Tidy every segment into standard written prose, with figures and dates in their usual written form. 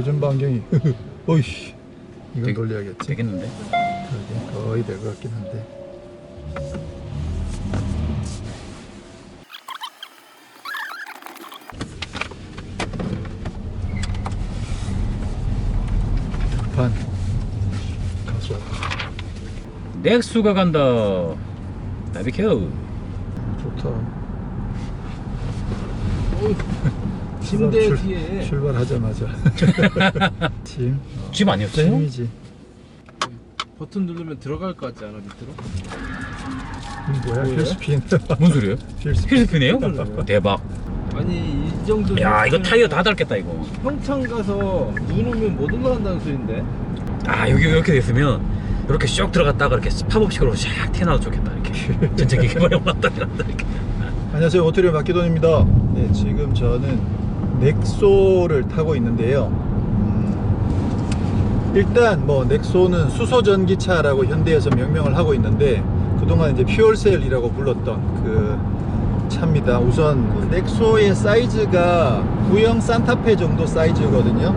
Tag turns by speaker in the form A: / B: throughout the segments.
A: 조준 반경이 어이씨 이건 돌려야겠지.
B: 되겠는데?
A: 그러게 거의 될 것 같긴 한데. 반 가수
B: 넥수가 간다. 나비켜.
A: 좋다.
C: 침대 뒤에
A: 출발하자마자 짐.
B: 집 아니었어요?
A: 짐이지.
C: 버튼 누르면 들어갈 것 같지 않아 밑으로?
A: 뭐야
C: 뭐예요?
A: 필스핀.
B: 뭔 소리예요?
A: 필스핀.
B: 필스핀이에요? 대박.
C: 아니 이 정도
B: 야 이거 타이어 다 닳겠다 이거.
C: 평창 가서 누르면 못 올라간다는 소린데.
B: 아 여기 이렇게 됐으면 이렇게 쭉 들어갔다가 이렇게 팝업식으로 샥 튀어나와도 좋겠다 이렇게. 전체 기계만에 올랐다 내렸다 이렇게.
A: 안녕하세요, 오토리오 박기돈입니다. 네, 지금 저는 넥소를 타고 있는데요. 일단 뭐 넥소는 수소 전기차라고 현대에서 명명을 하고 있는데 그동안 이제 퓨얼셀이라고 불렀던 그 차입니다. 우선 넥소의 사이즈가 구형 산타페 정도 사이즈거든요.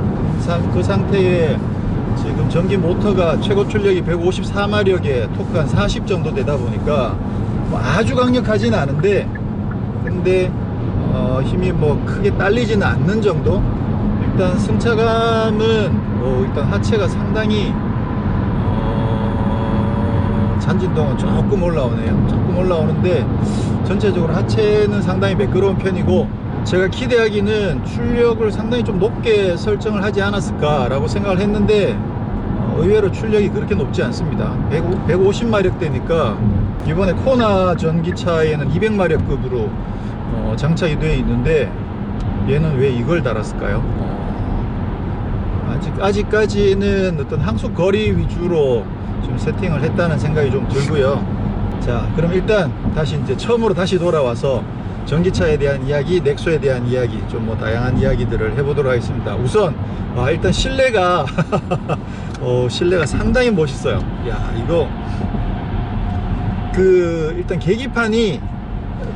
A: 그 상태에 지금 전기 모터가 최고 출력이 154마력에 토크 한 40 정도 되다 보니까 뭐 아주 강력하지는 않은데 근데 힘이 뭐 크게 딸리지는 않는 정도. 일단 승차감은 일단 하체가 상당히 잔진동은 조금 올라오네요. 조금 올라오는데 전체적으로 하체는 상당히 매끄러운 편이고 제가 기대하기는 출력을 상당히 좀 높게 설정을 하지 않았을까 라고 생각을 했는데 의외로 출력이 그렇게 높지 않습니다. 150마력 대니까 이번에 코나 전기차에는 200마력급으로 장착이 되어 있는데 얘는 왜 이걸 달았을까요? 아직까지는 어떤 항속 거리 위주로 좀 세팅을 했다는 생각이 좀 들고요. 자, 그럼 일단 다시 이제 처음으로 다시 돌아와서 전기차에 대한 이야기, 넥소에 대한 이야기, 좀 뭐 다양한 이야기들을 해보도록 하겠습니다. 우선 일단 실내가 실내가 상당히 멋있어요. 야, 이거 일단 계기판이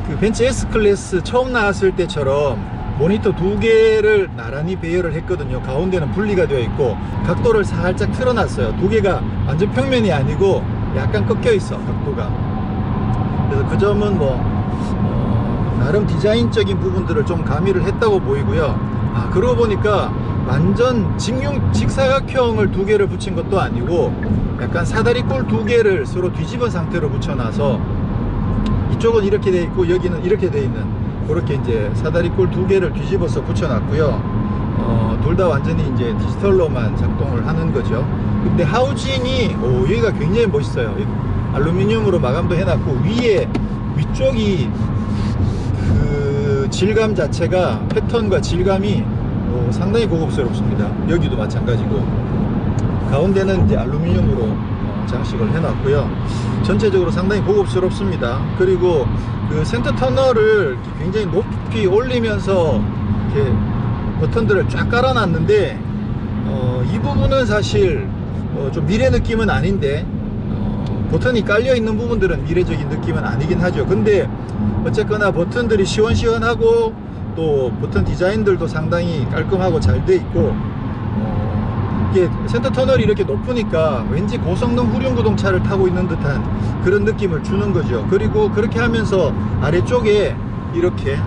A: 그 벤츠 S클래스 처음 나왔을 때처럼 모니터 두 개를 나란히 배열을 했거든요. 가운데는 분리가 되어 있고 각도를 살짝 틀어놨어요. 두 개가 완전 평면이 아니고 약간 꺾여 있어, 각도가. 그래서 그 점은 나름 디자인적인 부분들을 좀 가미를 했다고 보이고요. 그러고 보니까 완전 직사각형을 두 개를 붙인 것도 아니고 약간 사다리꼴 두 개를 서로 뒤집은 상태로 붙여놔서 이쪽은 이렇게 돼 있고 여기는 이렇게 돼 있는 그렇게 이제 사다리꼴 두 개를 뒤집어서 붙여놨고요. 둘 다 완전히 이제 디지털로만 작동을 하는 거죠. 근데 하우징이 여기가 굉장히 멋있어요. 알루미늄으로 마감도 해놨고 위쪽이 그 질감 자체가 패턴과 질감이 상당히 고급스럽습니다. 여기도 마찬가지고 가운데는 이제 알루미늄으로 장식을 해놨고요. 전체적으로 상당히 고급스럽습니다. 그리고 그 센터 터널을 굉장히 높이 올리면서 이렇게 버튼들을 쫙 깔아놨는데 이 부분은 사실 좀 미래 느낌은 아닌데 버튼이 깔려 있는 부분들은 미래적인 느낌은 아니긴 하죠. 근데 어쨌거나 버튼들이 시원시원하고 또 버튼 디자인들도 상당히 깔끔하고 잘 돼 있고 이게 센터 터널이 이렇게 높으니까 왠지 고성능 후륜구동차를 타고 있는 듯한 그런 느낌을 주는 거죠. 그리고 그렇게 하면서 아래쪽에 이렇게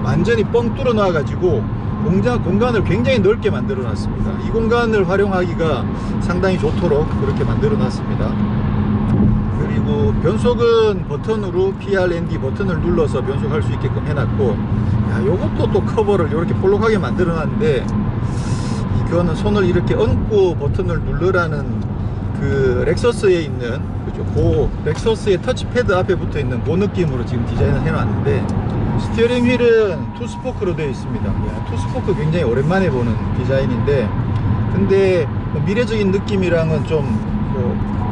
A: 완전히 뻥 뚫어 놔 가지고 공간을 굉장히 넓게 만들어 놨습니다. 이 공간을 활용하기가 상당히 좋도록 그렇게 만들어 놨습니다. 그리고 변속은 버튼으로 PRND 버튼을 눌러서 변속할 수 있게끔 해놨고, 요것도 또 커버를 이렇게 볼록하게 만들어 놨는데 이거는 손을 이렇게 얹고 버튼을 누르라는 그 렉서스에 있는 그죠? 렉서스의 터치패드 앞에 붙어 있는 그 느낌으로 지금 디자인을 해놨는데 스티어링 휠은 투스포크로 되어 있습니다. 투스포크 굉장히 오랜만에 보는 디자인인데 근데 미래적인 느낌이랑은 좀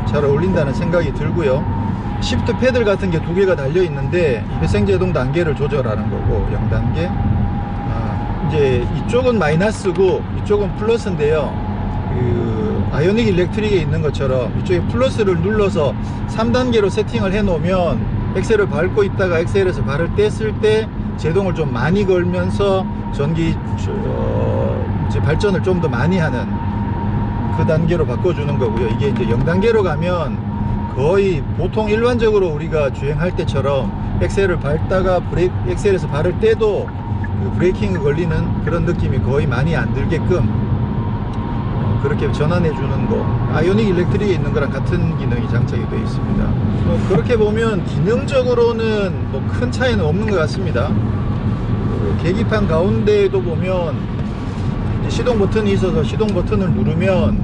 A: 잘 어울린다는 생각이 들고요. 시프트 패들 같은 게 두 개가 달려 있는데 회생제동 단계를 조절하는 거고 0단계. 이제 이쪽은 마이너스고 이쪽은 플러스인데요. 그 아이오닉 일렉트릭에 있는 것처럼 이쪽에 플러스를 눌러서 3단계로 세팅을 해 놓으면 엑셀을 밟고 있다가 엑셀에서 발을 뗐을 때 제동을 좀 많이 걸면서 이제 발전을 좀 더 많이 하는 그 단계로 바꿔주는 거고요. 이게 이제 0단계로 가면 거의 보통 일반적으로 우리가 주행할 때처럼 엑셀을 밟다가 엑셀에서 발을 떼도 그 브레이킹이 걸리는 그런 느낌이 거의 많이 안 들게끔 그렇게 전환해 주는 거, 아이오닉 일렉트릭에 있는 거랑 같은 기능이 장착이 되어 있습니다. 그렇게 보면 기능적으로는 뭐 큰 차이는 없는 것 같습니다. 그 계기판 가운데에도 보면 시동 버튼이 있어서 시동 버튼을 누르면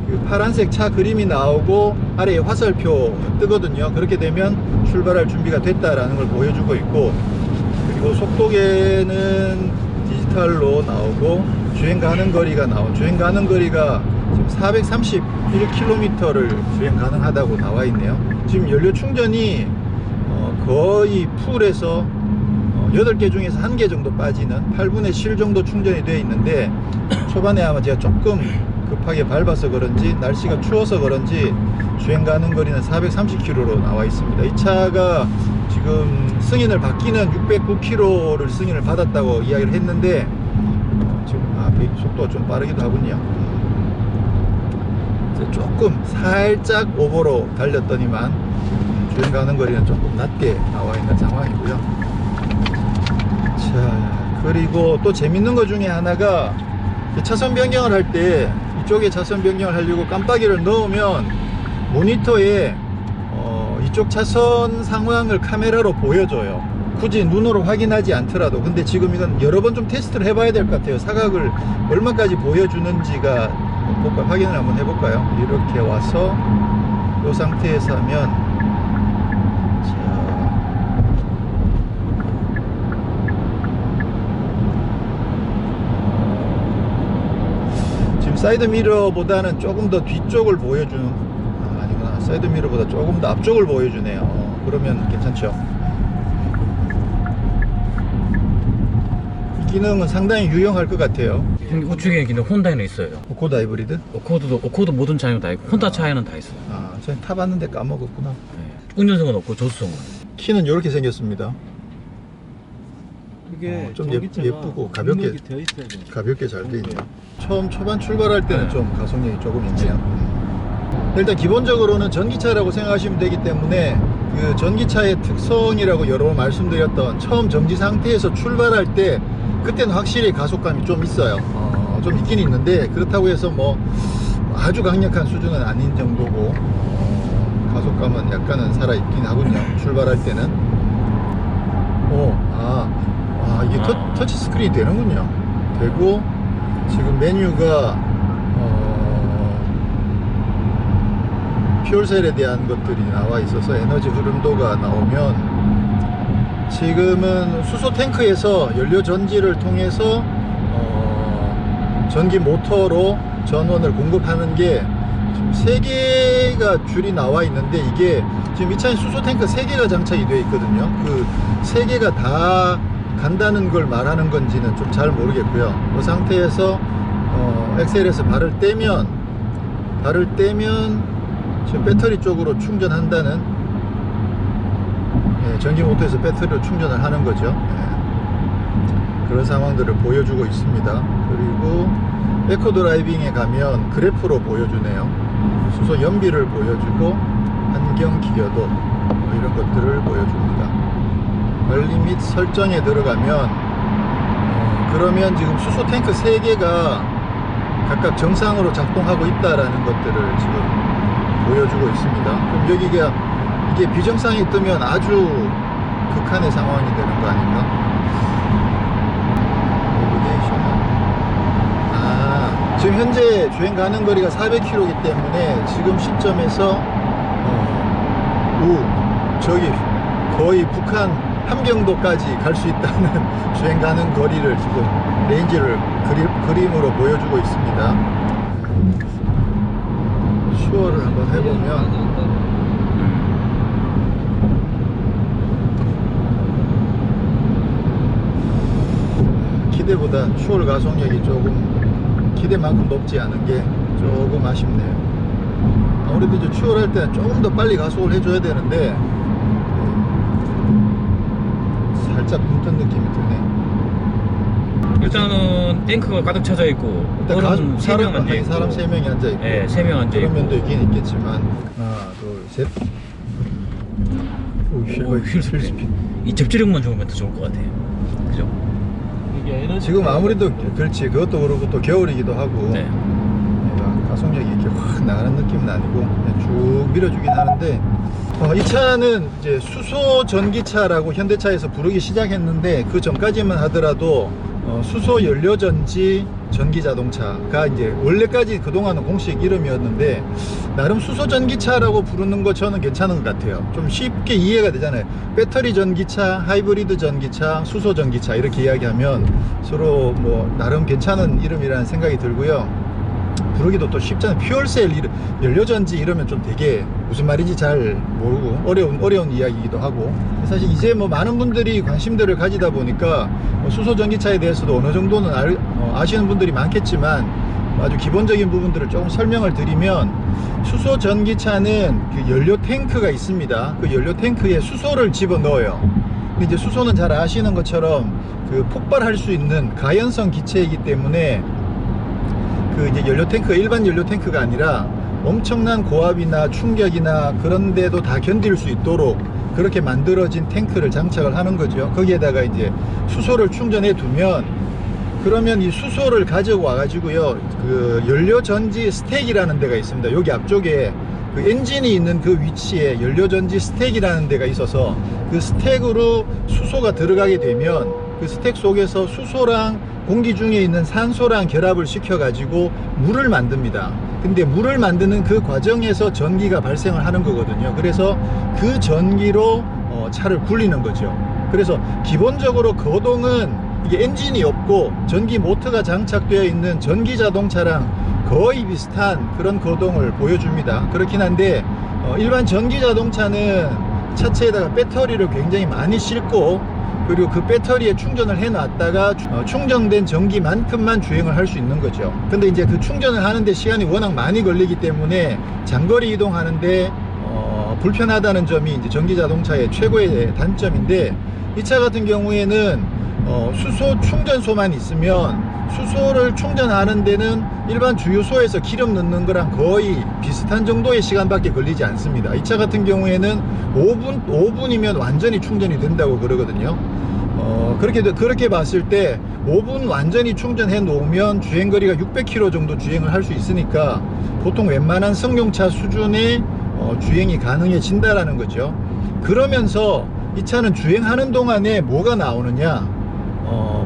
A: 그 파란색 차 그림이 나오고 아래에 화살표 뜨거든요. 그렇게 되면 출발할 준비가 됐다라는 걸 보여주고 있고, 그리고 속도계는 디지털로 나오고 주행 가능 거리가 주행 가능 거리가 지금 431km를 주행 가능하다고 나와 있네요. 지금 연료 충전이 거의 풀에서 8개 중에서 1개 정도 빠지는 8분의 7 정도 충전이 되어 있는데, 초반에 아마 제가 조금 급하게 밟아서 그런지 날씨가 추워서 그런지 주행 가능 거리는 430km로 나와 있습니다. 이 차가 지금 승인을 받기는 609km를 승인을 받았다고 이야기를 했는데 지금 속도가 좀 빠르기도 하군요. 조금 살짝 오버로 달렸더니만 주행 가능 거리는 조금 낮게 나와 있는 상황이고요. 자, 그리고 또 재밌는 것 중에 하나가 차선 변경을 할 때 이쪽에 차선 변경을 하려고 깜빡이를 넣으면 모니터에 이쪽 차선 상황을 카메라로 보여줘요. 굳이 눈으로 확인하지 않더라도. 근데 지금 이건 여러 번 좀 테스트를 해봐야 될 것 같아요. 사각을 얼마까지 보여주는지가 확인을 한번 해볼까요? 이렇게 와서 이 상태에서 하면, 지금 사이드 미러보다는 조금 더 뒤쪽을 보여주는, 아니구나, 사이드 미러보다 조금 더 앞쪽을 보여주네요. 그러면 괜찮죠. 기능은 상당히 유용할 것 같아요.
B: 우측에 기능 혼다에는 있어요.
A: 오코드 하이브리드?
B: 오코드 모든 차에는 다 있고 혼다 차에는 다 있어요.
A: 저는 타봤는데 까먹었구나.
B: 네. 운전석은 없고 조수석은.
A: 키는 이렇게 생겼습니다.
C: 이게
A: 좀
C: 전기차가
A: 예쁘고 가볍게
C: 등록이 되어 있어야 돼요.
A: 가볍게 잘 돼 있네요. 초반 출발할 때는 좀 가속력이 조금 있네요. 일단 기본적으로는 전기차라고 생각하시면 되기 때문에 그 전기차의 특성이라고 여러 번 말씀드렸던 처음 정지 상태에서 출발할 때 그때는 확실히 가속감이 좀 있어요. 좀 있긴 있는데 그렇다고 해서 뭐 아주 강력한 수준은 아닌 정도고, 가속감은 약간은 살아있긴 하군요. 출발할 때는. 이게 터치 스크린이 되는군요. 되고 지금 메뉴가 퓨얼셀에 대한 것들이 나와 있어서 에너지 흐름도가 나오면, 지금은 수소 탱크에서 연료 전지를 통해서 전기 모터로 전원을 공급하는 게 지금 3개가 줄이 나와 있는데, 이게 지금 이 차에 수소 탱크 3개가 장착이 되어 있거든요. 그 3개가 다 간다는 걸 말하는 건지는 좀 잘 모르겠고요. 그 상태에서 엑셀에서 발을 떼면 지금 배터리 쪽으로 충전한다는, 전기 모터에서 배터리로 충전을 하는 거죠. 그런 상황들을 보여주고 있습니다. 그리고 에코 드라이빙에 가면 그래프로 보여주네요. 수소 연비를 보여주고 환경 기여도 이런 것들을 보여줍니다. 관리 및 설정에 들어가면 그러면 지금 수소 탱크 3개가 각각 정상으로 작동하고 있다라는 것들을 지금 보여주고 있습니다. 그럼 여기가 이게 비정상이 뜨면 아주 극한의 상황이 되는 거 아닌가? 지금 현재 주행 가능 거리가 400km이기 때문에 지금 시점에서 저기 거의 북한 함경도까지 갈 수 있다는 주행 가능 거리를 지금 레인지를 그림으로 보여주고 있습니다. 슈어를 한번 해보면 기대보다 슈어 가속력이 조금 기대만큼 높지 않은 게 조금 아쉽네요. 아무래도 이제 추월할 때는 조금 더 빨리 가속을 해줘야 되는데 살짝 굶뜬 느낌이 드네.
B: 일단은 탱크가 가득 차져 있고
A: 일단
B: 어른 3명 앉아 있고
A: 사람 3명이 앉아 있고.
B: 네, 3명 앉아
A: 그런
B: 있고
A: 면도 있긴 있겠지만 하나 둘셋
B: 오, 휠 스피드. 이 접지력만 좋으면 더 좋을 것 같아요. 그죠?
C: 이게 에너지
A: 지금 아무래도 그렇지 그것도 그렇고 또 겨울이기도 하고
B: 네.
A: 얘가 가속력이 이렇게 확 나가는 느낌은 아니고 그냥 쭉 밀어주긴 하는데 이 차는 이제 수소 전기차라고 현대차에서 부르기 시작했는데 그 전까지만 하더라도 수소 연료 전지 전기 자동차가 이제 원래까지 그동안은 공식 이름이었는데 나름 수소 전기차라고 부르는 거 저는 괜찮은 것 같아요. 좀 쉽게 이해가 되잖아요. 배터리 전기차, 하이브리드 전기차, 수소 전기차 이렇게 이야기하면 서로 뭐 나름 괜찮은 이름이라는 생각이 들고요. 부르기도 또 쉽잖아요. 퓨얼셀 연료전지 이러면 좀 되게 무슨 말인지 잘 모르고 어려운 이야기이기도 하고 사실 이제 뭐 많은 분들이 관심들을 가지다 보니까 뭐 수소 전기차에 대해서도 어느 정도는 아시는 분들이 많겠지만 아주 기본적인 부분들을 조금 설명을 드리면 수소 전기차는 그 연료 탱크가 있습니다. 그 연료 탱크에 수소를 집어 넣어요. 근데 이제 수소는 잘 아시는 것처럼 그 폭발할 수 있는 가연성 기체이기 때문에 그 이제 연료 탱크가 일반 연료 탱크가 아니라 엄청난 고압이나 충격이나 그런 데도 다 견딜 수 있도록 그렇게 만들어진 탱크를 장착을 하는 거죠. 거기에다가 이제 수소를 충전해 두면 그러면 이 수소를 가져와 가지고요 그 연료 전지 스택이라는 데가 있습니다. 여기 앞쪽에 그 엔진이 있는 그 위치에 연료 전지 스택이라는 데가 있어서 그 스택으로 수소가 들어가게 되면 그 스택 속에서 수소랑 공기 중에 있는 산소랑 결합을 시켜 가지고 물을 만듭니다. 근데 물을 만드는 그 과정에서 전기가 발생을 하는 거거든요. 그래서 그 전기로 차를 굴리는 거죠. 그래서 기본적으로 거동은 이게 엔진이 없고 전기 모터가 장착되어 있는 전기 자동차랑 거의 비슷한 그런 거동을 보여줍니다. 그렇긴 한데 일반 전기 자동차는 차체에다가 배터리를 굉장히 많이 싣고 그리고 그 배터리에 충전을 해 놨다가 충전된 전기만큼만 주행을 할 수 있는 거죠. 근데 이제 그 충전을 하는데 시간이 워낙 많이 걸리기 때문에 장거리 이동하는데 불편하다는 점이 이제 전기 자동차의 최고의 단점인데 이 차 같은 경우에는 수소 충전소만 있으면 수소를 충전하는 데는 일반 주유소에서 기름 넣는 거랑 거의 비슷한 정도의 시간밖에 걸리지 않습니다. 이 차 같은 경우에는 5분이면 완전히 충전이 된다고 그러거든요. 그렇게 봤을 때 5분 완전히 충전해 놓으면 주행거리가 600km 정도 주행을 할 수 있으니까 보통 웬만한 승용차 수준의 주행이 가능해진다라는 거죠. 그러면서 이 차는 주행하는 동안에 뭐가 나오느냐,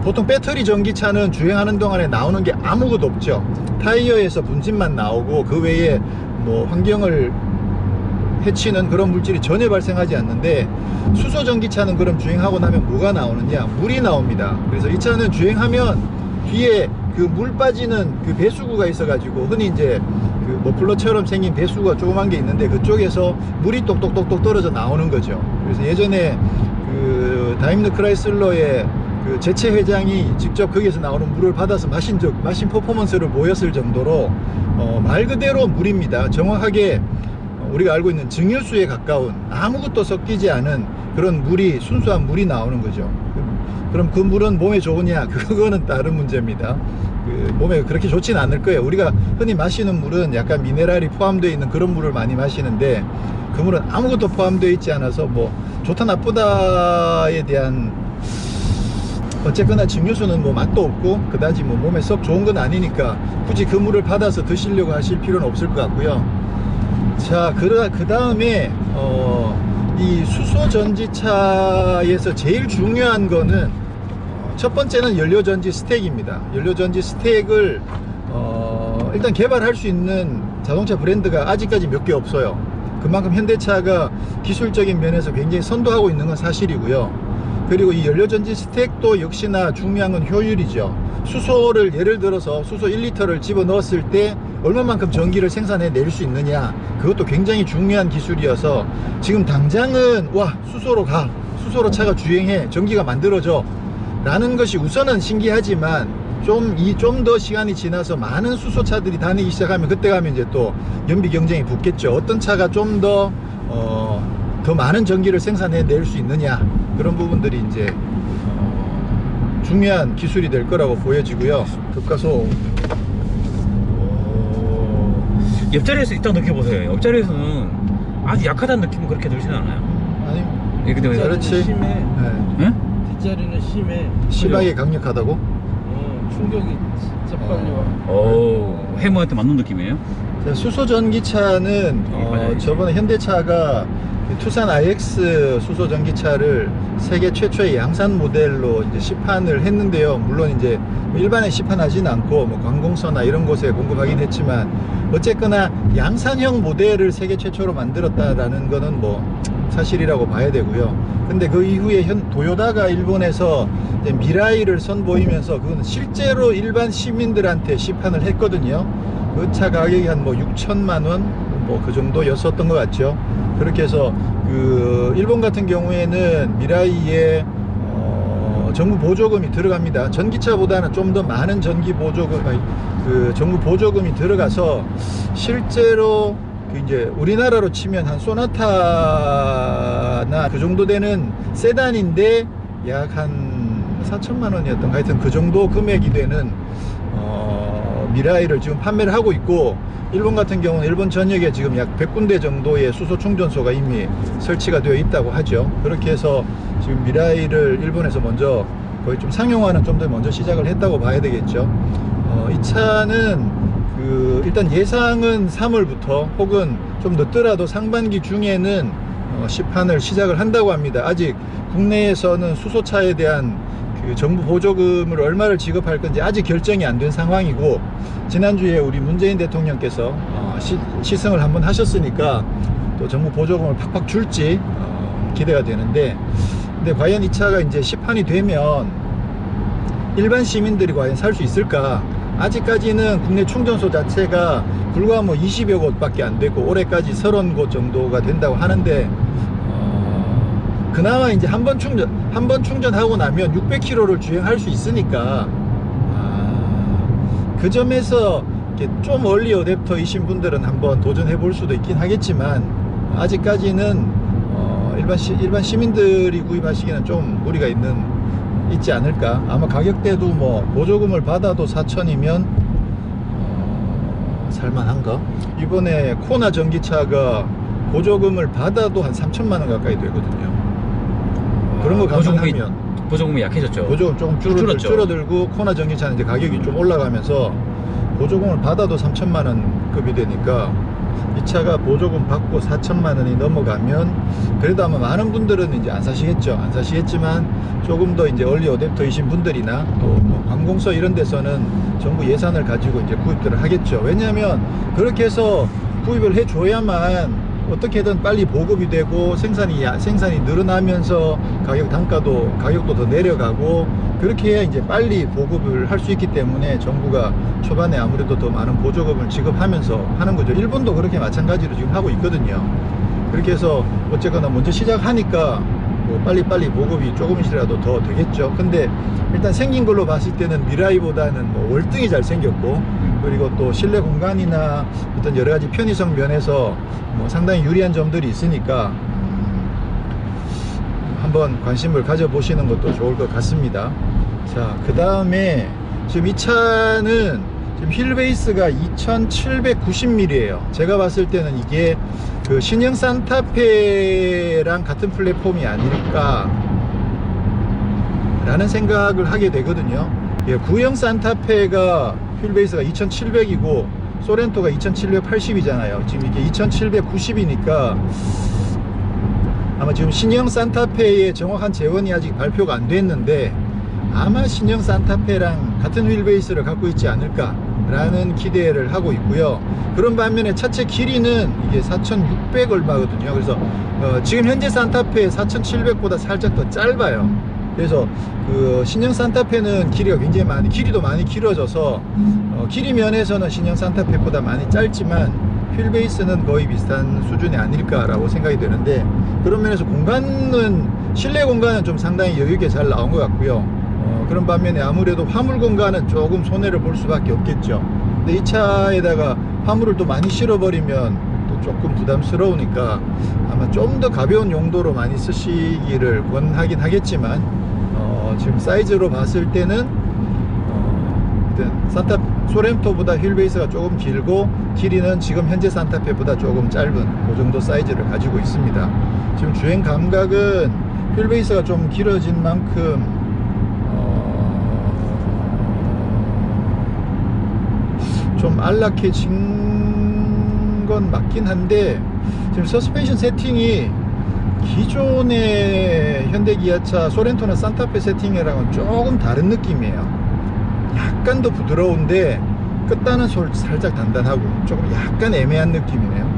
A: 보통 배터리 전기차는 주행하는 동안에 나오는 게 아무것도 없죠. 타이어에서 분진만 나오고 그 외에 뭐 환경을 해치는 그런 물질이 전혀 발생하지 않는데 수소 전기차는 그럼 주행하고 나면 뭐가 나오느냐, 물이 나옵니다. 그래서 이 차는 주행하면 뒤에 그 물 빠지는 그 배수구가 있어 가지고 흔히 이제 그 머플러처럼 생긴 배수구가 조그만 게 있는데 그쪽에서 물이 똑똑똑똑 떨어져 나오는 거죠. 그래서 예전에 그 다임러 크라이슬러의 그 제체 회장이 직접 거기에서 나오는 물을 받아서 마신 퍼포먼스를 보였을 정도로 말 그대로 물입니다. 정확하게 우리가 알고 있는 증유수에 가까운 아무것도 섞이지 않은 그런 물이, 순수한 물이 나오는 거죠. 그럼 그 물은 몸에 좋으냐? 그거는 다른 문제입니다. 그 몸에 그렇게 좋지는 않을 거예요. 우리가 흔히 마시는 물은 약간 미네랄이 포함되어 있는 그런 물을 많이 마시는데 그 물은 아무것도 포함되어 있지 않아서 뭐 좋다 나쁘다에 대한 어쨌거나 증류수는 뭐 맛도 없고 그다지 뭐 몸에 썩 좋은 건 아니니까 굳이 그 물을 받아서 드시려고 하실 필요는 없을 것 같고요. 자, 그 다음에 이 수소 전지차에서 제일 중요한 거는 첫 번째는 연료전지 스택입니다. 연료전지 스택을 일단 개발할 수 있는 자동차 브랜드가 아직까지 몇 개 없어요. 그만큼 현대차가 기술적인 면에서 굉장히 선도하고 있는 건 사실이고요. 그리고 이 연료전지 스택도 역시나 중요한 건 효율이죠. 수소를 예를 들어서 수소 1리터를 집어 넣었을 때 얼마만큼 전기를 생산해 낼 수 있느냐, 그것도 굉장히 중요한 기술이어서 지금 당장은 와 수소로 가, 수소로 차가 주행해, 전기가 만들어져 라는 것이 우선은 신기하지만 좀 더 시간이 지나서 많은 수소차들이 다니기 시작하면 그때 가면 이제 또 연비 경쟁이 붙겠죠. 어떤 차가 좀 더 많은 전기를 생산해 낼 수 있느냐, 그런 부분들이 이제 중요한 기술이 될 거라고 보여지고요. 급가속.
B: 옆자리에서 일단 느껴보세요. 옆자리에서는 아주 약하다는 느낌은 그렇게 들지는 않아요.
A: 아니,
B: 예, 근데
C: 뒷자리는
A: 그렇지.
C: 심해.
A: 네.
B: 예?
C: 뒷자리는 심해.
A: 심하게 강력하다고?
C: 충격이 진짜 빨리 와.
B: 오, 해머한테 맞는 느낌이에요?
A: 수소 전기차는
B: 맞아요.
A: 저번에 현대차가 그 투싼 IX 수소 전기차를 세계 최초의 양산 모델로 이제 시판을 했는데요. 물론 이제 일반에 시판하지는 않고 뭐 관공서나 이런 곳에 공급하긴 했지만 어쨌거나 양산형 모델을 세계 최초로 만들었다라는 거는 뭐 사실이라고 봐야 되고요. 근데 그 이후에 도요다가 일본에서 이제 미라이를 선보이면서 그건 실제로 일반 시민들한테 시판을 했거든요. 그 차 가격이 한 뭐 6천만 원 뭐 그 정도였었던 것 같죠. 그렇게 해서 그 일본 같은 경우에는 미라이에 정부 보조금이 들어갑니다. 전기차보다는 좀 더 많은 전기 보조금, 그 정부 보조금이 들어가서 실제로 그 이제 우리나라로 치면 한 소나타나 그 정도 되는 세단인데 약 한 4천만 원이었던 하여튼 그 정도 금액이 되는 미라이를 지금 판매를 하고 있고, 일본 같은 경우는 일본 전역에 지금 약 100군데 정도의 수소 충전소가 이미 설치가 되어 있다고 하죠. 그렇게 해서 지금 미라이를 일본에서 먼저 거의 좀 상용화는 좀 더 먼저 시작을 했다고 봐야 되겠죠. 이 차는 일단 예상은 3월부터 혹은 좀 늦더라도 상반기 중에는 시판을 시작을 한다고 합니다. 아직 국내에서는 수소차에 대한 그 정부 보조금을 얼마를 지급할 건지 아직 결정이 안 된 상황이고, 지난주에 우리 문재인 대통령께서 시승을 한번 하셨으니까 또 정부 보조금을 팍팍 줄지 기대가 되는데, 근데 과연 이 차가 이제 시판이 되면 일반 시민들이 과연 살 수 있을까? 아직까지는 국내 충전소 자체가 불과 뭐 20여 곳밖에 안 되고 올해까지 30곳 정도가 된다고 하는데, 그나마 이제 한 번 충전하고 나면 600km를 주행할 수 있으니까 그 점에서 좀 얼리 어댑터이신 분들은 한번 도전해 볼 수도 있긴 하겠지만, 아직까지는 일반 시민들이 구입하시기에는 좀 무리가 있지 않을까. 아마 가격대도 뭐 보조금을 받아도 4천이면 살만한가. 이번에 코나 전기차가 보조금을 받아도 한 3천만 원 가까이 되거든요. 그런 거 감안하면
B: 보조금이 약해졌죠.
A: 보조금 조금 줄어들고, 코나 전기차는 이제 가격이 좀 올라가면서 보조금을 받아도 3천만 원 급이 되니까, 이 차가 보조금 받고 4천만 원이 넘어가면 그래도 아마 많은 분들은 이제 안 사시겠죠. 안 사시겠지만 조금 더 이제 얼리 어댑터이신 분들이나 또 뭐 관공서 이런 데서는 정부 예산을 가지고 이제 구입들을 하겠죠. 왜냐하면 그렇게 해서 구입을 해줘야만 어떻게든 빨리 보급이 되고 생산이 늘어나면서 가격도 더 내려가고, 그렇게 해야 이제 빨리 보급을 할 수 있기 때문에 정부가 초반에 아무래도 더 많은 보조금을 지급하면서 하는 거죠. 일본도 그렇게 마찬가지로 지금 하고 있거든요. 그렇게 해서 어쨌거나 먼저 시작하니까 뭐 빨리빨리 보급이 조금이라도 더 되겠죠. 근데 일단 생긴 걸로 봤을 때는 미라이보다는 뭐 월등히 잘 생겼고, 그리고 또 실내 공간이나 어떤 여러 가지 편의성 면에서 뭐 상당히 유리한 점들이 있으니까 한번 관심을 가져보시는 것도 좋을 것 같습니다. 자, 그 다음에 지금 이 차는 지금 휠베이스가 2790mm예요. 제가 봤을 때는 이게 그 신형 산타페랑 같은 플랫폼이 아닐까 라는 생각을 하게 되거든요. 예, 구형 산타페가 휠베이스가 2700이고 소렌토가 2780이잖아요. 지금 이게 2790이니까 아마 지금 신형 산타페의 정확한 재원이 아직 발표가 안 됐는데, 아마 신형 산타페랑 같은 휠베이스를 갖고 있지 않을까 라는 기대를 하고 있고요. 그런 반면에 차체 길이는 이게 4600 얼마거든요. 그래서 지금 현재 산타페 4700보다 살짝 더 짧아요. 그래서 그 신형 산타페는 길이도 많이 길어져서 길이 면에서는 신형 산타페보다 많이 짧지만 휠베이스는 거의 비슷한 수준이 아닐까라고 생각이 되는데, 그런 면에서 실내 공간은 좀 상당히 여유있게 잘 나온 것 같고요. 그런 반면에 아무래도 화물 공간은 조금 손해를 볼 수밖에 없겠죠. 근데 이 차에다가 화물을 또 많이 실어버리면 또 조금 부담스러우니까 아마 좀 더 가벼운 용도로 많이 쓰시기를 권하긴 하겠지만, 지금 사이즈로 봤을 때는 소렌토보다 휠 베이스가 조금 길고 길이는 지금 현재 산타페보다 조금 짧은 그 정도 사이즈를 가지고 있습니다. 지금 주행 감각은 휠 베이스가 좀 길어진 만큼 좀 안락해진 건 맞긴 한데, 지금 서스펜션 세팅이 기존의 현대 기아차 소렌토나 산타페 세팅이랑은 조금 다른 느낌이에요. 약간 더 부드러운데 끝단은 살짝 단단하고 조금 약간 애매한 느낌이네요.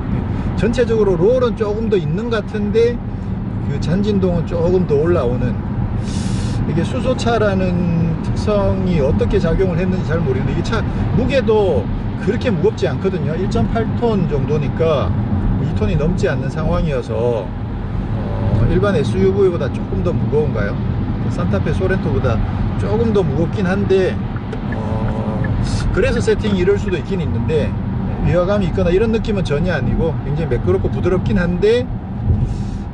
A: 전체적으로 롤은 조금 더 있는 것 같은데 그 잔진동은 조금 더 올라오는, 이게 수소차라는 특성이 어떻게 작용을 했는지 잘 모르겠는데, 이게 차 무게도 그렇게 무겁지 않거든요. 1.8톤 정도니까 2톤이 넘지 않는 상황이어서 일반 SUV보다 조금 더 무거운가요? 산타페 소렌토보다 조금 더 무겁긴 한데 그래서 세팅이 이럴 수도 있긴 있는데, 위화감이 있거나 이런 느낌은 전혀 아니고 굉장히 매끄럽고 부드럽긴 한데,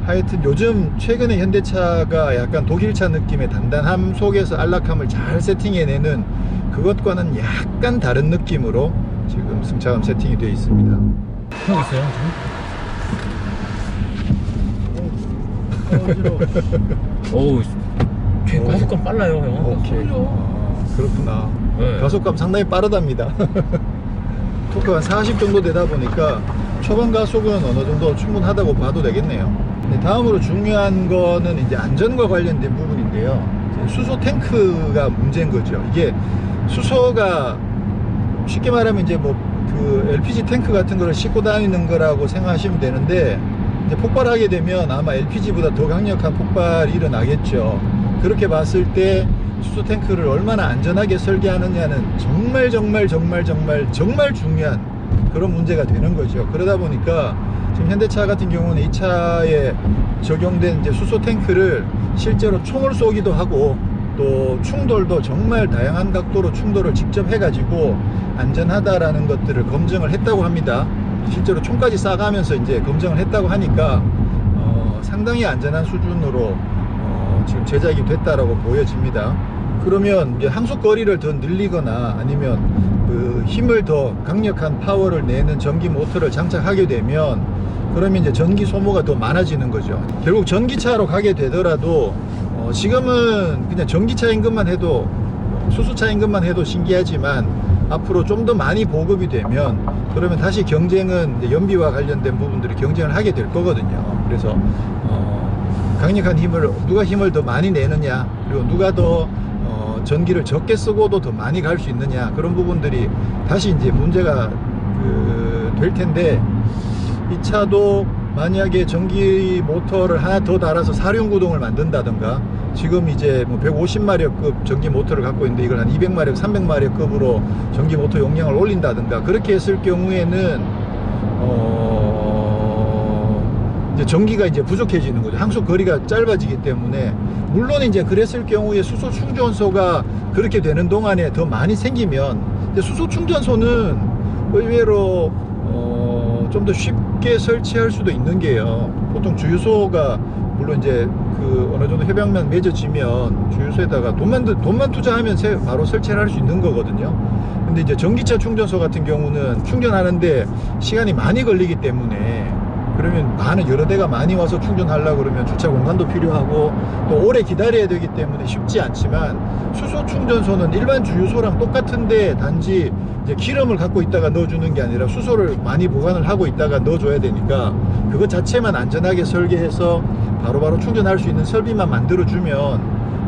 A: 하여튼 요즘 최근에 현대차가 약간 독일차 느낌의 단단함 속에서 안락함을 잘 세팅해내는 그것과는 약간 다른 느낌으로 지금 승차감 세팅이 되어 있습니다.
B: 형 있어요? 어우, 가속감 빨라요, 형.
A: 오케이. 그렇구나.
B: 네.
A: 가속감 상당히 빠르답니다. 토크가 한 40 정도 되다 보니까 초반 가속은 어느 정도 충분하다고 봐도 되겠네요. 네, 다음으로 중요한 거는 이제 안전과 관련된 부분인데요. 수소 탱크가 문제인 거죠. 이게 수소가 쉽게 말하면 이제 뭐 그 LPG 탱크 같은 거를 싣고 다니는 거라고 생각하시면 되는데, 이제 폭발하게 되면 아마 LPG보다 더 강력한 폭발이 일어나겠죠. 그렇게 봤을 때 수소 탱크를 얼마나 안전하게 설계하느냐는 정말 중요한 그런 문제가 되는 거죠. 그러다 보니까 지금 현대차 같은 경우는 이 차에 적용된 이제 수소 탱크를 실제로 총을 쏘기도 하고, 또 충돌도 정말 다양한 각도로 충돌을 직접 해가지고 안전하다라는 것들을 검증을 했다고 합니다. 실제로 총까지 쏴가면서 이제 검증을 했다고 하니까 상당히 안전한 수준으로 지금 제작이 됐다라고 보여집니다. 그러면 이제 항속 거리를 더 늘리거나 아니면 그 힘을 더 강력한 파워를 내는 전기 모터를 장착하게 되면, 그러면 이제 전기 소모가 더 많아지는 거죠. 결국 전기차로 가게 되더라도 지금은 그냥 전기차인 것만 해도, 수소차인 것만 해도 신기하지만 앞으로 좀 더 많이 보급이 되면 그러면 다시 경쟁은 이제 연비와 관련된 부분들이 경쟁을 하게 될 거거든요. 그래서 강력한 힘을, 누가 힘을 더 많이 내느냐, 그리고 누가 더 전기를 적게 쓰고도 더 많이 갈 수 있느냐, 그런 부분들이 다시 이제 문제가 될 텐데, 이 차도 만약에 전기 모터를 하나 더 달아서 사륜구동을 만든다든가, 지금 이제 뭐 150마력급 전기 모터를 갖고 있는데 이걸 한 200마력, 300마력급으로 전기 모터 용량을 올린다든가, 그렇게 했을 경우에는 이제 전기가 이제 부족해지는 거죠. 항속 거리가 짧아지기 때문에. 물론 이제 그랬을 경우에 수소 충전소가 그렇게 되는 동안에 더 많이 생기면, 이제 수소 충전소는 의외로 좀 더 쉽게 설치할 수도 있는 게요. 보통 주유소가 물론 이제 그 어느 정도 협약만 맺어지면 주유소에다가 돈만 투자하면 바로 설치를 할 수 있는 거거든요. 근데 이제 전기차 충전소 같은 경우는 충전하는데 시간이 많이 걸리기 때문에, 그러면 여러 대가 많이 와서 충전하려고 그러면 주차 공간도 필요하고 또 오래 기다려야 되기 때문에 쉽지 않지만, 수소 충전소는 일반 주유소랑 똑같은데 단지 이제 기름을 갖고 있다가 넣어주는 게 아니라 수소를 많이 보관을 하고 있다가 넣어줘야 되니까, 그것 자체만 안전하게 설계해서 바로바로 충전할 수 있는 설비만 만들어주면,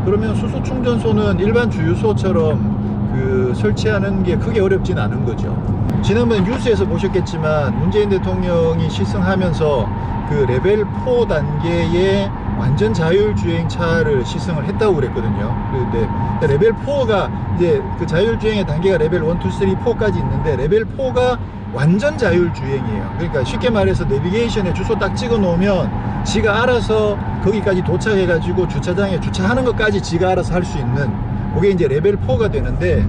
A: 그러면 수소 충전소는 일반 주유소처럼 설치하는 게 크게 어렵진 않은 거죠. 지난번에 뉴스에서 보셨겠지만 문재인 대통령이 시승하면서 그 레벨 4 단계의 완전 자율주행차를 시승을 했다고 그랬거든요. 그런데 레벨 4가 이제 그 자율주행의 단계가 레벨 1, 2, 3, 4까지 있는데, 레벨 4가 완전 자율주행이에요. 그러니까 쉽게 말해서 내비게이션에 주소 딱 찍어 놓으면 지가 알아서 거기까지 도착해 가지고 주차장에 주차하는 것까지 지가 알아서 할 수 있는, 그게 이제 레벨 4가 되는데,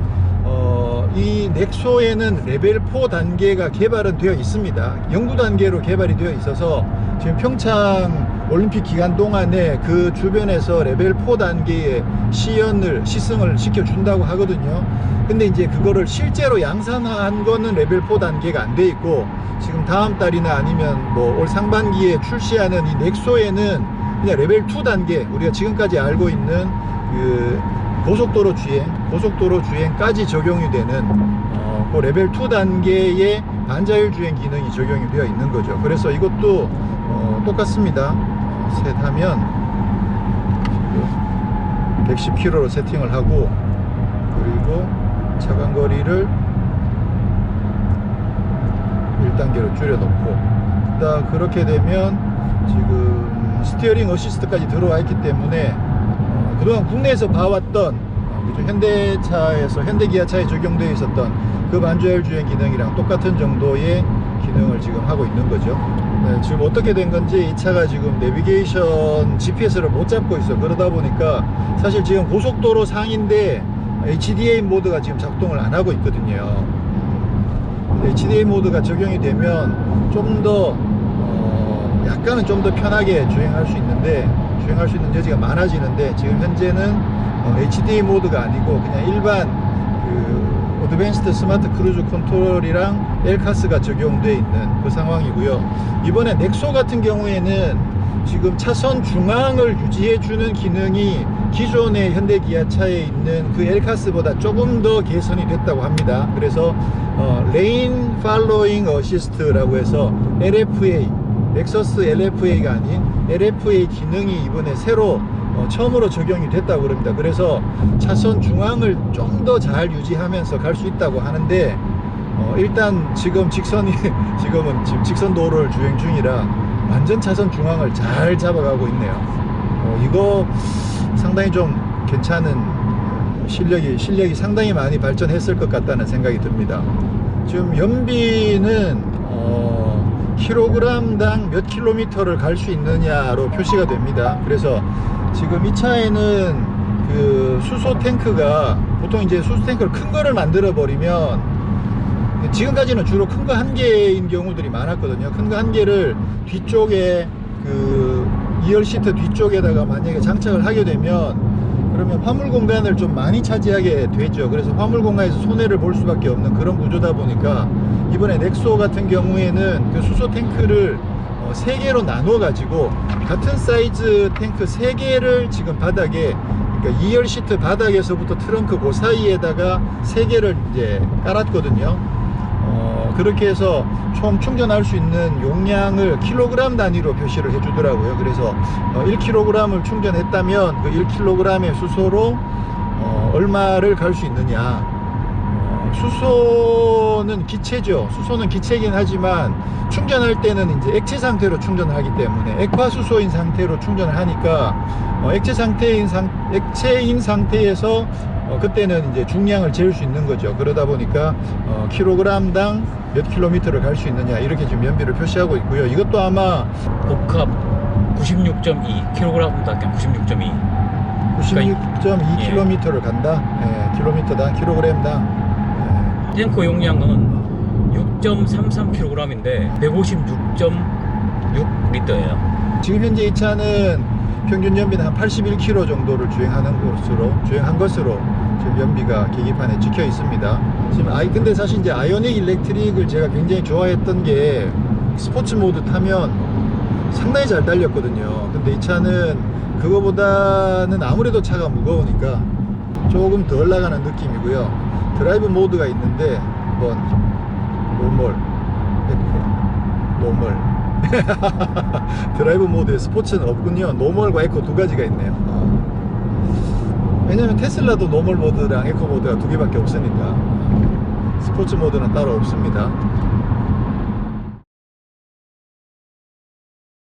A: 이 넥소에는 레벨 4 단계가 개발은 되어 있습니다. 연구 단계로 개발이 되어 있어서 지금 평창 올림픽 기간 동안에 그 주변에서 레벨 4 단계의 시승을 시켜준다고 하거든요. 근데 이제 그거를 실제로 양산한 거는 레벨 4 단계가 안 돼 있고, 지금 다음 달이나 아니면 뭐 올 상반기에 출시하는 이 넥소에는 그냥 레벨 2 단계, 우리가 지금까지 알고 있는 그 고속도로 주행까지 적용이 되는 그 레벨 2 단계의 반자율 주행 기능이 적용이 되어 있는 거죠. 그래서 이것도 똑같습니다. 셋하면 110km로 세팅을 하고, 그리고 차간거리를 1단계로 줄여놓고, 그렇게 되면 지금 스티어링 어시스트까지 들어와 있기 때문에 그동안 국내에서 봐왔던 현대차에서, 현대기아차에 적용되어 있었던 그 반자율 주행 기능이랑 똑같은 정도의 기능을 지금 하고 있는 거죠. 네, 지금 어떻게 된 건지 이 차가 지금 내비게이션 GPS를 못 잡고 있어. 그러다 보니까 사실 지금 고속도로 상인데 HDA 모드가 지금 작동을 안 하고 있거든요. HDA 모드가 적용이 되면 좀 더 약간은 좀 더 편하게 주행할 수 있는 여지가 많아지는데, 지금 현재는 HDA 모드가 아니고 그냥 일반 그 어드밴스드 스마트 크루즈 컨트롤이랑 엘카스가 적용되어 있는 그 상황이고요. 이번에 넥소 같은 경우에는 지금 차선 중앙을 유지해 주는 기능이 기존의 현대 기아차에 있는 그 엘카스보다 조금 더 개선이 됐다고 합니다. 그래서 레인 팔로잉 어시스트라고 해서 LFA, 넥서스 LFA가 아닌 LFA 기능이 이번에 새로 처음으로 적용이 됐다고 그럽니다. 그래서 차선 중앙을 좀 더 잘 유지하면서 갈 수 있다고 하는데, 일단 지금 지금은 직선 도로를 주행 중이라 완전 차선 중앙을 잘 잡아가고 있네요. 이거 상당히 좀 괜찮은 실력이 상당히 많이 발전했을 것 같다는 생각이 듭니다. 지금 연비는 킬로그램당 몇 킬로미터를 갈 수 있느냐로 표시가 됩니다. 그래서 지금 이 차에는 그 수소 탱크가, 보통 이제 수소 탱크를 큰 거를 만들어 버리면, 지금까지는 주로 큰 거 한 개인 경우들이 많았거든요. 큰 거 한 개를 뒤쪽에 그 2열 시트 뒤쪽에다가 만약에 장착을 하게 되면, 그러면 화물 공간을 좀 많이 차지하게 되죠. 그래서 화물 공간에서 손해를 볼 수밖에 없는 그런 구조다 보니까, 이번에 넥소 같은 경우에는 그 수소 탱크를 3개로 나눠 가지고 같은 사이즈 탱크 3개를 지금 바닥에, 그러니까 2열 시트 바닥에서부터 트렁크 그 사이에다가 3개를 이제 깔았거든요. 그렇게 해서 총 충전할 수 있는 용량을 킬로그램 단위로 표시를 해주더라고요. 그래서 1kg을 충전했다면 그 1kg의 수소로 얼마를 갈 수 있느냐. 수소는 기체죠. 수소는 기체이긴 하지만 충전할 때는 이제 액체 상태로 충전을 하기 때문에, 액화수소인 상태로 충전을 하니까 액체인 상태에서 그때는 이제 중량을 재울 수 있는 거죠. 그러다 보니까 킬로그램당 몇 킬로미터를 갈 수 있느냐, 이렇게 지금 연비를 표시하고 있고요. 이것도 아마
B: 복합 96.2 킬로그램당 96.2.
A: 96.2km를 간다. 킬로미터당, 킬로그램당.
B: 탱크 용량은 6.33kg인데 156.6리터예요.
A: 지금 현재 이 차는 평균 연비는 한 81km 정도를 주행한 것으로 지금 연비가 계기판에 찍혀 있습니다. 지금 근데 사실 이제 아이오닉 일렉트릭을 제가 굉장히 좋아했던 게, 스포츠 모드 타면 상당히 잘 달렸거든요. 근데 이 차는 그거보다는 아무래도 차가 무거우니까 조금 덜 나가는 느낌이고요. 드라이브 모드가 있는데, 한번 노멀 드라이브 모드에 스포츠는 없군요. 노멀과 에코 두 가지가 있네요. 왜냐면 테슬라도 노멀 모드랑 에코 모드가 두 개밖에 없으니까 스포츠 모드는 따로 없습니다.